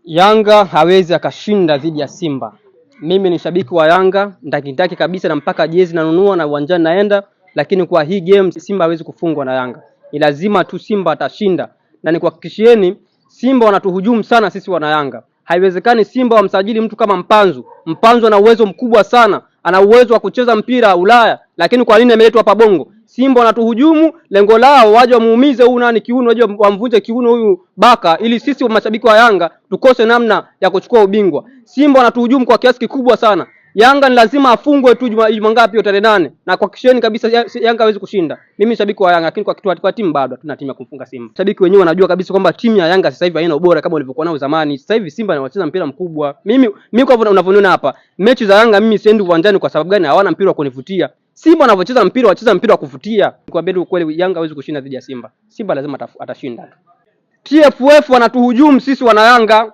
Yanga hawezi akashinda dhidi ya Simba. Mimi ni shabiki wa Yanga, ndakitaki kabisa na mpaka jezi nanunua na uwanjani naenda, lakini kwa hii game Simba hawezi kufungwa na Yanga. Ni lazima tu Simba atashinda. Na nikuhakikishieni Simba wanatuhujumu sana sisi wana Yanga. Haiwezekani Simba wamsajili mtu kama Mpanzu. Mpanzu ana uwezo mkubwa sana. Ana uwezo wa kucheza mpira Ulaya, lakini kwa nini ameletwa hapa Bongo? Simba wanatuhujumu, lengo lao waje wamuumize huyu nani kiuno, waje wamvunje kiuno huyu Baka ili sisi wa mashabiki wa Yanga tukose namna ya kuchukua ubingwa. Simba wanatuhujumu kwa kiasi kikubwa sana. Yanga ni lazima afungwe tu Juma ngapi hiyo tarehe 8 na kuhakikisheni kabisa Yanga hawezi kushinda. Mimi shabiki wa Yanga, lakini kwa timu bado hatuna timu ya kumfunga Simba. Shabiki wenyewe wanajua kabisa kwamba timu ya Yanga sasa hivi haina ubora kama walivyokuwa nao zamani. Sasa hivi Simba anacheza mpira mkubwa. Mimi kwa unavyoniona hapa, mechi za Yanga mimi siendi uwanjani kwa sababu gani? Hawana mpira wa kunivutia. Simba wanavyocheza mpira wacheza mpira wa kuvutia. Kwa bedu kweli Yanga hawezi kushinda dhidi ya Simba. Simba lazima atashinda. TFF wanatuhujumu sisi wana Yanga.